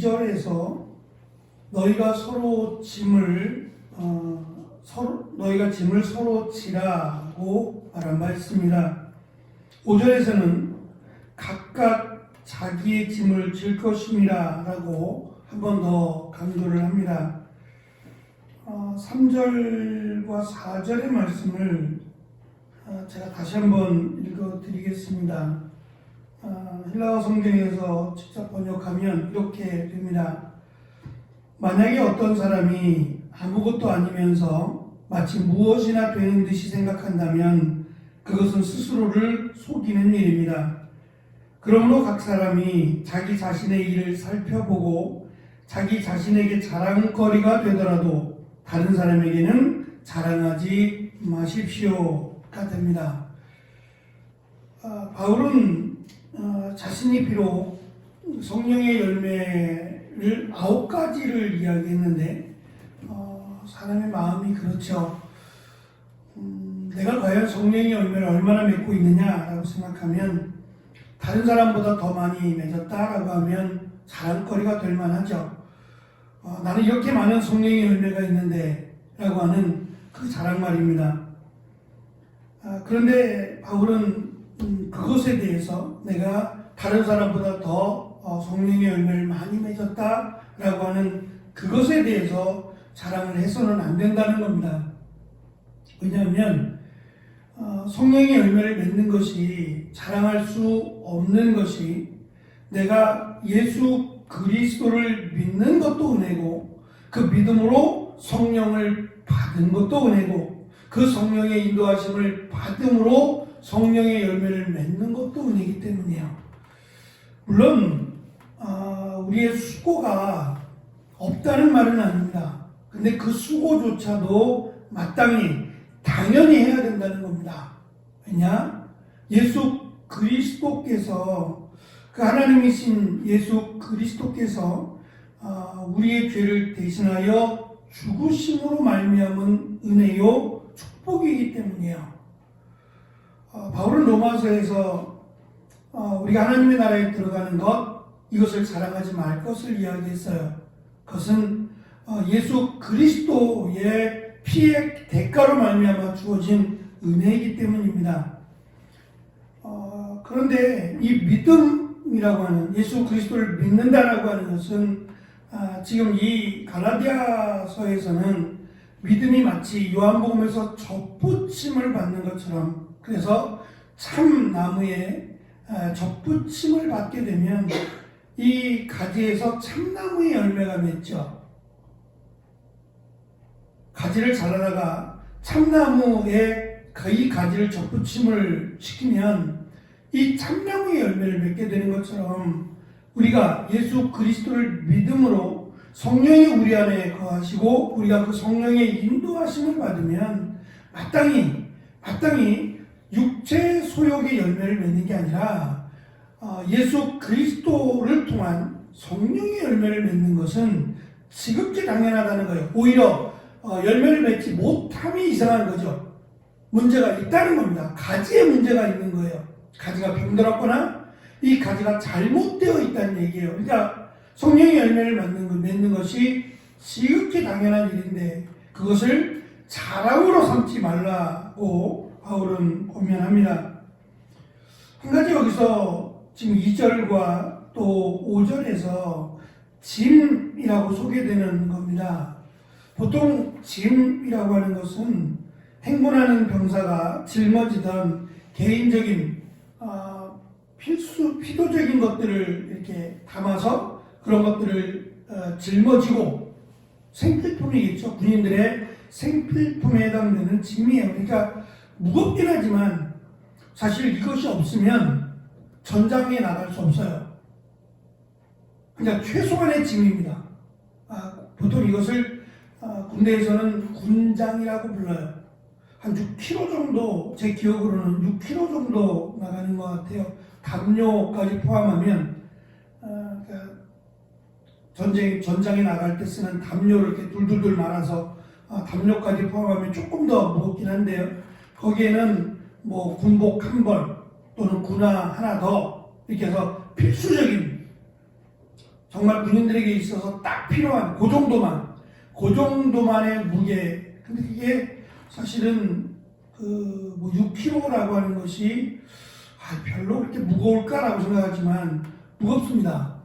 2절에서 너희가 짐을 서로 지라고 말한 바 있습니다. 5절에서는 각각 자기의 짐을 질 것임이라 라고 한 번 더 강조를 합니다. 3절과 4절의 말씀을 제가 다시 한번 읽어드리겠습니다. 헬라어 성경에서 직접 번역하면 이렇게 됩니다. 만약에 어떤 사람이 아무것도 아니면서 마치 무엇이나 되는 듯이 생각한다면 그것은 스스로를 속이는 일입니다. 그러므로 각 사람이 자기 자신의 일을 살펴보고 자기 자신에게 자랑거리가 되더라도 다른 사람에게는 자랑하지 마십시오가 됩니다. 바울은 자신이 비록 성령의 열매를 9가지를 이야기했는데 사람의 마음이 그렇죠. 내가 과연 성령의 열매를 얼마나 맺고 있느냐라고 생각하면 다른 사람보다 더 많이 맺었다라고 하면 자랑거리가 될 만하죠. 나는 이렇게 많은 성령의 열매가 있는데 라고 하는 그 자랑 말입니다. 그런데 바울은 그것에 대해서 내가 다른 사람보다 더 성령의 열매를 많이 맺었다라고 하는 그것에 대해서 자랑을 해서는 안 된다는 겁니다. 왜냐하면 성령의 열매를 맺는 것이 자랑할 수 없는 것이 내가 예수 그리스도를 믿는 것도 은혜고 그 믿음으로 성령을 받은 것도 은혜고 그 성령의 인도하심을 받음으로 성령의 열매를 맺는 것도 은혜이기 때문이에요. 물론 우리의 수고가 없다는 말은 아닙니다. 근데 그 수고조차도 마땅히 당연히 해야 된다는 겁니다. 왜냐? 예수 그리스도께서 그 하나님이신 예수 그리스도께서 우리의 죄를 대신하여 죽으심으로 말미암은 은혜요 축복이기 때문이에요. 바울은 로마서에서 우리가 하나님의 나라에 들어가는 것 이것을 자랑하지 말 것을 이야기했어요. 그것은 예수 그리스도의 피의 대가로 말미암아 주어진 은혜이기 때문입니다. 그런데 이 믿음이라고 하는 예수 그리스도를 믿는다라고 하는 것은 지금 이 갈라디아서에서는 믿음이 마치 요한복음에서 접붙임을 받는 것처럼 그래서 참나무에 접붙임을 받게 되면 이 가지에서 참나무의 열매가 맺죠. 가지를 잘라다가 참나무에 이 가지를 접붙임을 시키면 이 참나무의 열매를 맺게 되는 것처럼 우리가 예수 그리스도를 믿음으로 성령이 우리 안에 거하시고 우리가 그 성령의 인도하심을 받으면 마땅히 육체 소욕의 열매를 맺는 게 아니라 예수 그리스도를 통한 성령의 열매를 맺는 것은 지극히 당연하다는 거예요. 오히려 열매를 맺지 못함이 이상한 거죠. 문제가 있다는 겁니다. 가지에 문제가 있는 거예요. 가지가 병들었거나 이 가지가 잘못되어 있다는 얘기예요. 그러니까 성령의 열매를 맺는 것이 지극히 당연한 일인데 그것을 자랑으로 삼지 말라고 바울은 권면합니다. 한 가지 여기서 지금 2절과 또 5절에서 짐이라고 소개되는 겁니다. 보통 짐이라고 하는 것은 행군하는 병사가 짊어지던 개인적인 필요적인 것들을 이렇게 담아서 그런 것들을 짊어지고 생필품이겠죠. 군인들의 생필품에 해당되는 짐이에요. 그러니까 무겁긴 하지만 사실 이것이 없으면 전장에 나갈 수 없어요. 그러니까 최소한의 짐입니다. 보통 이것을 군대에서는 군장이라고 불러요. 한 6kg 정도, 제 기억으로는 6kg 정도 나가는 것 같아요. 담요까지 포함하면 전장에 나갈 때 쓰는 담요를 이렇게 둘둘둘 말아서 담요까지 포함하면 조금 더 무겁긴 한데요. 거기에는 뭐 군복 한 벌 또는 군화 하나 더 이렇게 해서 필수적인 정말 군인들에게 있어서 딱 필요한 그 정도만의 무게. 근데 그게 사실은 6kg라고 하는 것이 별로 그렇게 무거울까라고 생각하지만 무겁습니다.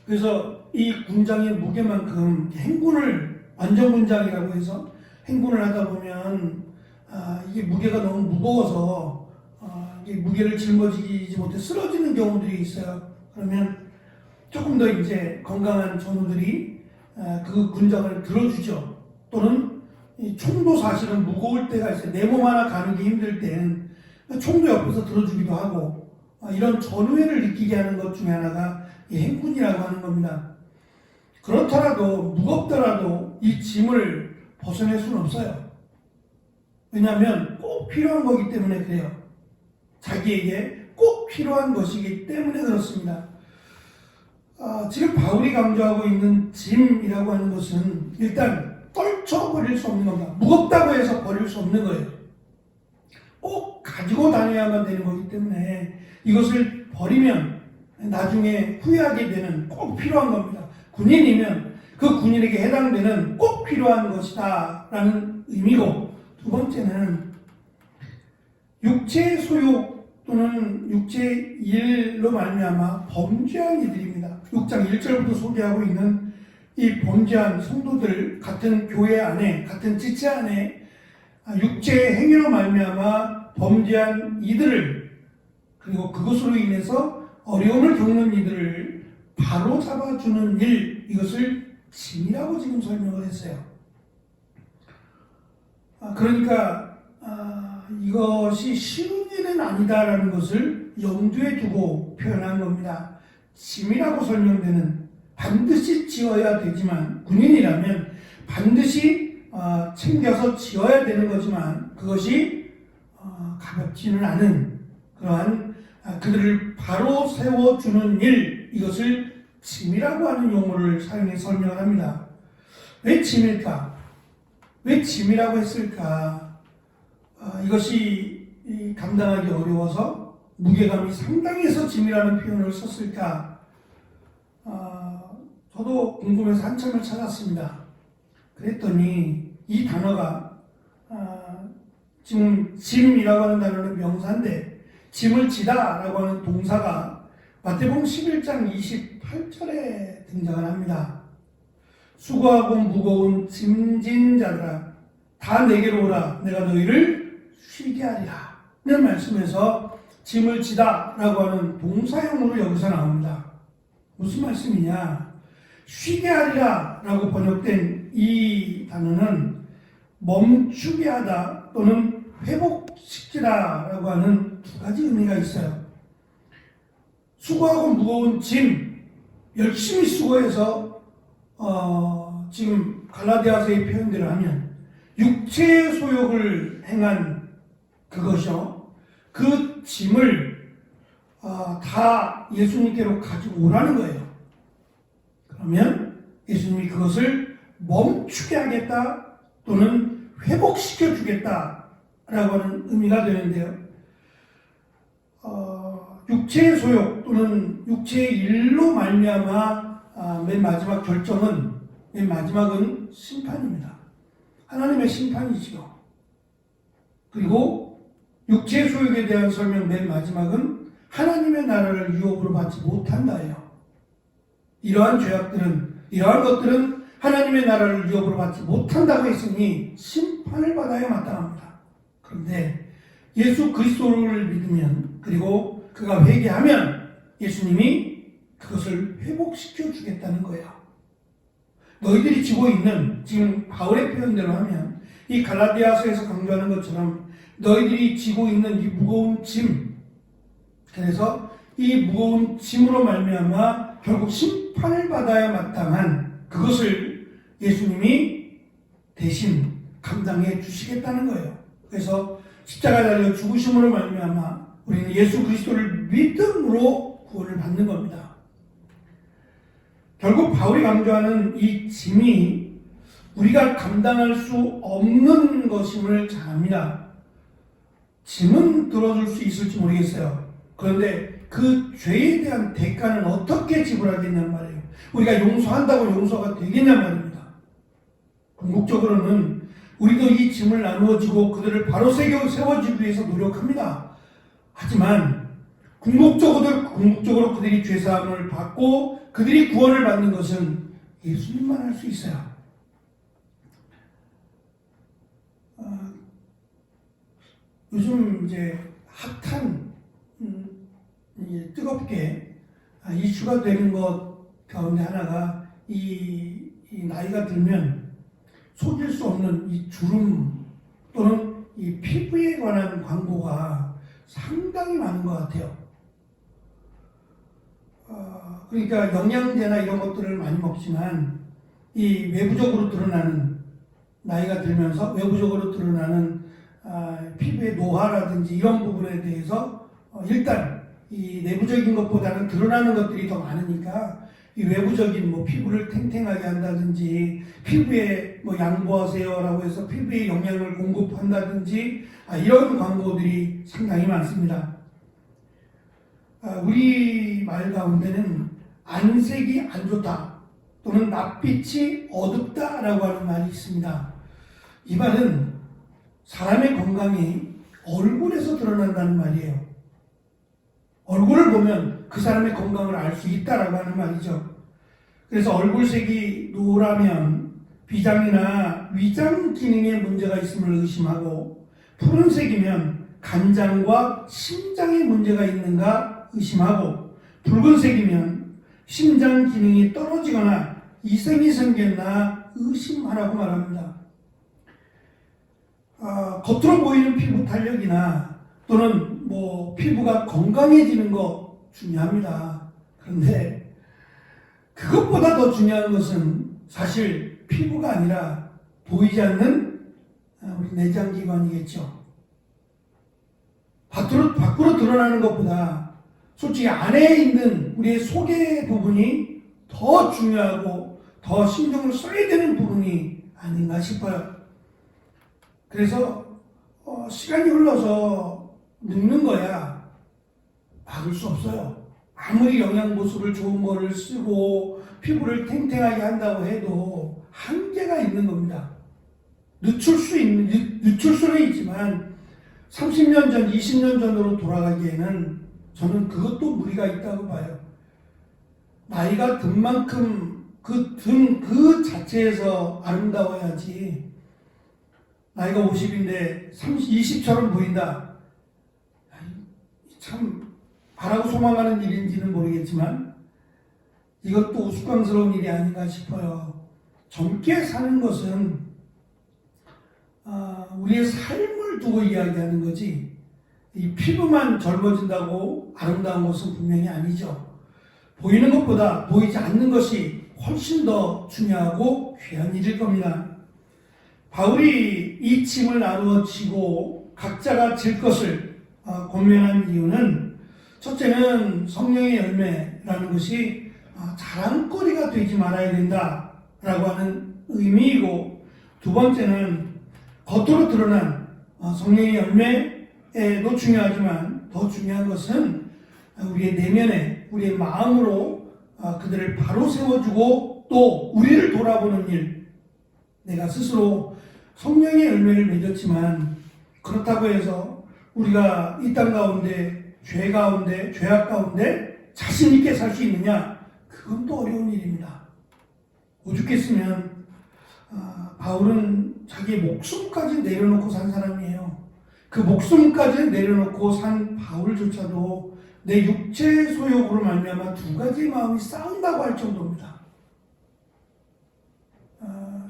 그래서 이 군장의 무게만큼 행군을 완전군장이라고 해서 행군을 하다 보면 이게 무게가 너무 무거워서 이게 무게를 짊어지지 못해 쓰러지는 경우들이 있어요. 그러면 조금 더 이제 건강한 전우들이 그 군장을 들어주죠. 또는 이 총도 사실은 무거울 때가 있어요. 내 몸 하나 가누기 힘들 땐 총도 옆에서 들어주기도 하고 이런 전우회를 느끼게 하는 것 중에 하나가 이 행군이라고 하는 겁니다. 그렇더라도 무겁더라도 이 짐을 벗어날 수는 없어요. 왜냐하면 꼭 필요한 거기 때문에 그래요. 자기에게 꼭 필요한 것이기 때문에 그렇습니다. 지금 바울이 강조하고 있는 짐이라고 하는 것은 일단 떨쳐버릴 수 없는 겁니다. 무겁다고 해서 버릴 수 없는 거예요. 꼭 가지고 다녀야만 되는 거기 때문에 이것을 버리면 나중에 후회하게 되는 꼭 필요한 겁니다. 군인이면 그 군인에게 해당되는 꼭 필요한 것이다 라는 의미고, 두 번째는 육체의 소욕 또는 육체의 일로 말미암아 범죄한 이들입니다. 6장 1절부터 소개하고 있는 이 범죄한 성도들, 같은 교회 안에, 같은 지체 안에 육체의 행위로 말미암아 범죄한 이들을, 그리고 그것으로 인해서 어려움을 겪는 이들을 바로 잡아주는 일, 이것을 짐이라고 지금 설명을 했어요. 그러니까 이것이 쉬운 일은 아니다라는 것을 염두에 두고 표현한 겁니다. 짐이라고 설명되는, 반드시 지어야 되지만, 군인이라면 반드시 챙겨서 지어야 되는 거지만 그것이 가볍지는 않은 그러한 그들을 바로 세워주는 일, 이것을 짐이라고 하는 용어를 사용해 설명을 합니다. 왜 짐일까? 왜 짐이라고 했을까? 이것이 감당하기 어려워서 무게감이 상당해서 짐이라는 표현을 썼을까? 저도 궁금해서 한참을 찾았습니다. 그랬더니 이 단어가 지금 짐이라고 하는 단어는 명사인데 짐을 지다라고 하는 동사가 마태복음 11장 28절에 등장을 합니다. 수고하고 무거운 짐진 자들아 다 내게로 오라 내가 너희를 쉬게 하리라 이런 말씀에서 짐을 지다 라고 하는 동사형으로 여기서 나옵니다. 무슨 말씀이냐? 쉬게 하리라 라고 번역된 이 단어는 멈추게 하다 또는 회복시키다 라고 하는 두 가지 의미가 있어요. 수고하고 무거운 짐, 열심히 수고해서 지금 갈라디아서의 표현대로 하면 육체의 소욕을 행한 그것이요. 그 짐을 다 예수님께로 가지고 오라는 거예요. 그러면 예수님이 그것을 멈추게 하겠다 또는 회복시켜 주겠다 라고 하는 의미가 되는데요. 육체의 소욕 또는 육체의 일로 말미암아 맨 마지막 결정은, 맨 마지막은 심판입니다. 하나님의 심판이지요. 그리고 육체의 소욕에 대한 설명 맨 마지막은 하나님의 나라를 유업으로 받지 못한다예요. 이러한 죄악들은, 이러한 것들은 하나님의 나라를 유업으로 받지 못한다고 했으니 심판을 받아야 마땅합니다. 그런데 예수 그리스도를 믿으면, 그리고 그가 회개하면 예수님이 그것을 회복시켜 주겠다는 거예요. 너희들이 지고 있는, 지금 바울의 표현대로 하면 이 갈라디아서에서 강조하는 것처럼 너희들이 지고 있는 이 무거운 짐, 그래서 이 무거운 짐으로 말미암아 결국 심판을 받아야 마땅한 그것을 예수님이 대신 감당해 주시겠다는 거예요. 그래서 십자가에 달려 죽으심으로 말미암아 우리는 예수 그리스도를 믿음으로 구원을 받는 겁니다. 결국 바울이 강조하는 이 짐이 우리가 감당할 수 없는 것임을 잘 압니다. 짐은 들어줄 수 있을지 모르겠어요. 그런데 그 죄에 대한 대가는 어떻게 지불하겠냔 말이에요. 우리가 용서한다고 용서가 되겠냔 말입니다. 궁극적으로는 우리도 이 짐을 나누어지고 그들을 바로 세워주기 위해서 노력합니다. 하지만 궁극적으로 그들이 죄사함을 받고 그들이 구원을 받는 것은 예수님만 할 수 있어요. 요즘 이제 핫한 뜨겁게 이슈가 되는 것 가운데 하나가 이 나이가 들면 속일 수 없는 이 주름 또는 이 피부에 관한 광고가 상당히 많은 것 같아요. 그러니까 영양제나 이런 것들을 많이 먹지만 이 외부적으로 드러나는 나이가 들면서 외부적으로 드러나는 피부의 노화라든지 이런 부분에 대해서 일단 이 내부적인 것보다는 드러나는 것들이 더 많으니까 이 외부적인 뭐 피부를 탱탱하게 한다든지 피부에 뭐 양보하세요라고 해서 피부에 영양을 공급한다든지 이런 광고들이 상당히 많습니다. 우리 말 가운데는 안색이 안 좋다 또는 낯빛이 어둡다라고 하는 말이 있습니다. 이 말은 사람의 건강이 얼굴에서 드러난다는 말이에요. 얼굴을 보면 그 사람의 건강을 알 수 있다라고 하는 말이죠. 그래서 얼굴색이 노라면 비장이나 위장 기능에 문제가 있음을 의심하고 푸른색이면 간장과 심장에 문제가 있는가 의심하고 붉은색이면 심장 기능이 떨어지거나 이생이 생겼나 의심하라고 말합니다. 겉으로 보이는 피부 탄력이나 또는 뭐 피부가 건강해지는 거 중요합니다. 그런데 그것보다 더 중요한 것은 사실 피부가 아니라 보이지 않는 우리 내장기관이겠죠. 밖으로 드러나는 것보다 솔직히 안에 있는 우리의 속의 부분이 더 중요하고 더 신경을 써야 되는 부분이 아닌가 싶어요. 그래서 시간이 흘러서 늙는 거야 막을 수 없어요. 아무리 영양보습을 좋은 거를 쓰고 피부를 탱탱하게 한다고 해도 한계가 있는 겁니다. 늦출 수는 있지만 30년 전, 20년 전으로 돌아가기에는 저는 그것도 무리가 있다고 봐요. 나이가 든 만큼 그 자체에서 아름다워야지. 나이가 50인데 20처럼 보인다. 참 바라고 소망하는 일인지는 모르겠지만 이것도 우스꽝스러운 일이 아닌가 싶어요. 젊게 사는 것은 우리의 삶을 두고 이야기하는 거지 이 피부만 젊어진다고 아름다운 것은 분명히 아니죠. 보이는 것보다 보이지 않는 것이 훨씬 더 중요하고 귀한 일일 겁니다. 바울이 이 짐을 나누어 지고 각자가 질 것을 고면한 이유는 첫째는 성령의 열매라는 것이 자랑거리가 되지 말아야 된다라고 하는 의미이고 두 번째는 겉으로 드러난 성령의 열매도 중요하지만 더 중요한 것은 우리의 내면에 우리의 마음으로 그들을 바로 세워주고 또 우리를 돌아보는 일. 내가 스스로 성령의 열매를 맺었지만 그렇다고 해서 우리가 이 땅 가운데 죄악 가운데 자신 있게 살 수 있느냐? 그건 또 어려운 일입니다. 오죽했으면 바울은 자기 목숨까지 내려놓고 산 사람이에요. 그 목숨까지 내려놓고 산 바울조차도 내 육체 소욕으로 말미암아 두 가지 마음이 싸운다고 할 정도입니다.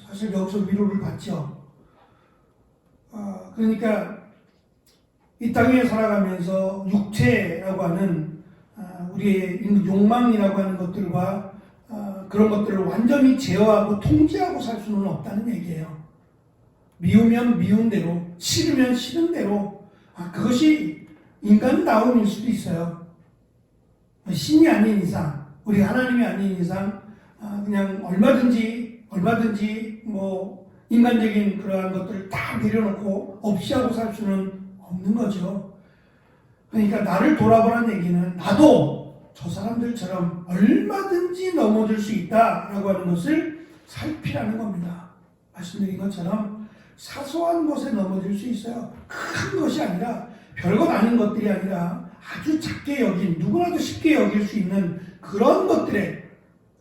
사실 여기서 위로를 받죠. 그러니까 이 땅에 살아가면서 육체라고 하는 우리의 욕망이라고 하는 것들과 그런 것들을 완전히 제어하고 통제하고 살 수는 없다는 얘기예요. 미우면 미운 대로, 싫으면 싫은 대로 그것이 인간다움일 수도 있어요. 신이 아닌 이상, 우리 하나님이 아닌 이상 그냥 얼마든지 뭐 인간적인 그러한 것들을 다 내려놓고 없이 하고 살 수는 없는 거죠. 그러니까 나를 돌아보라는 얘기는 나도 저 사람들처럼 얼마든지 넘어질 수 있다라고 하는 것을 살피라는 겁니다. 말씀드린 것처럼 사소한 것에 넘어질 수 있어요. 큰 것이 아니라 별것 아닌 것들이 아니라 아주 작게 여긴 누구나도 쉽게 여길 수 있는 그런 것들에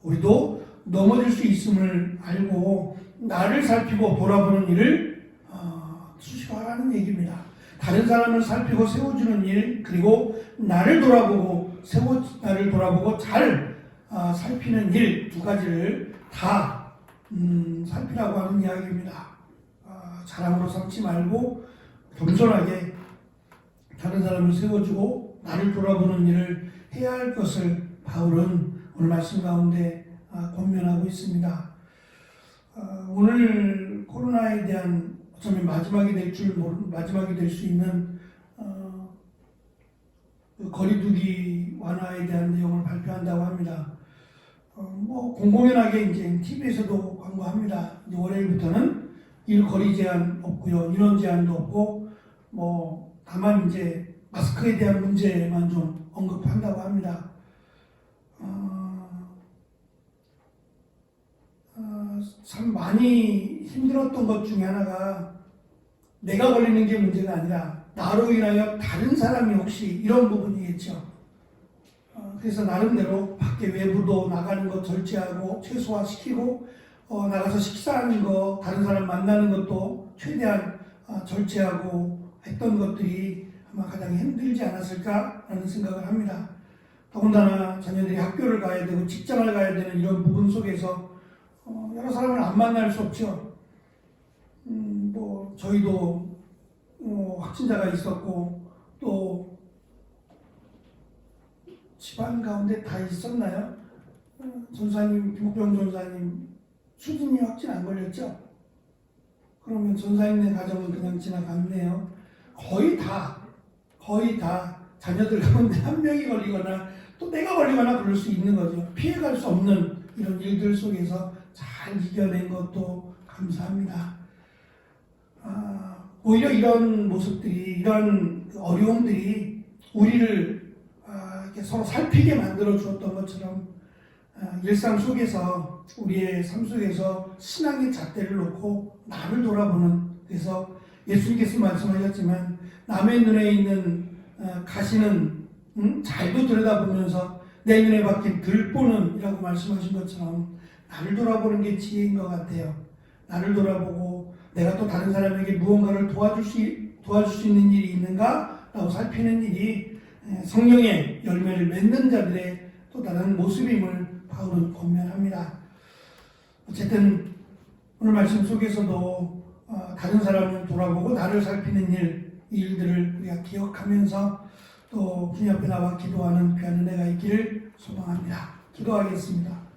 우리도 넘어질 수 있음을 알고 나를 살피고 돌아보는 일을 수시로 하라는 얘기입니다. 다른 사람을 살피고 세워주는 일, 그리고 나를 돌아보고 나를 돌아보고 잘 살피는 일, 두 가지를 다 살피라고 하는 이야기입니다. 자랑으로 삼지 말고 겸손하게 다른 사람을 세워주고 나를 돌아보는 일을 해야 할 것을 바울은 오늘 말씀 가운데 권면하고 있습니다. 오늘 코로나에 대한 어쩌면 마지막이 될 수 있는 거리두기 완화에 대한 내용을 발표한다고 합니다. 공공연하게 이제 TV에서도 광고합니다. 이제 월요일부터는 거리 제한 없고요, 인원 제한도 없고, 다만 이제 마스크에 대한 문제만 좀 언급한다고 합니다. 참 많이 힘들었던 것 중에 하나가 내가 걸리는 게 문제가 아니라 나로 인하여 다른 사람이 혹시 이런 부분이겠죠. 그래서 나름대로 밖에 외부도 나가는 것 절제하고 최소화시키고 나가서 식사하는 거, 다른 사람 만나는 것도 최대한 절제하고 했던 것들이 아마 가장 힘들지 않았을까라는 생각을 합니다. 더군다나 자녀들이 학교를 가야 되고 직장을 가야 되는 이런 부분 속에서 여러 사람을 안 만날 수 없죠. 저희도 확진자가 있었고 또 집안 가운데 다 있었나요? 전사님, 김옥병 전사님 수진이 확진 안 걸렸죠? 그러면 전사님네 가정은 그냥 지나갔네요. 거의 다 자녀들 가운데 한 명이 걸리거나 또 내가 걸리거나 그럴 수 있는 거죠. 피해갈 수 없는 이런 일들 속에서 잘 이겨낸 것도 감사합니다. 오히려 이런 모습들이, 이런 어려움들이 우리를 이렇게 서로 살피게 만들어 주었던 것처럼 일상 속에서, 우리의 삶 속에서 신앙의 잣대를 놓고 나를 돌아보는, 그래서 예수님께서 말씀하셨지만 남의 눈에 있는 가시는 잘도 들여다보면서 내 눈에 박힌 들보는 이라고 말씀하신 것처럼 나를 돌아보는 게 지혜인 것 같아요. 나를 돌아보고 내가 또 다른 사람에게 무언가를 도와줄 수 있는 일이 있는가? 라고 살피는 일이 성령의 열매를 맺는 자들의 또 다른 모습임을 바울은 권면합니다. 어쨌든 오늘 말씀 속에서도 다른 사람을 돌아보고 나를 살피는 이 일들을 우리가 기억하면서 또 주님 앞에 나와 기도하는 귀한 은혜가 있기를 소망합니다. 기도하겠습니다.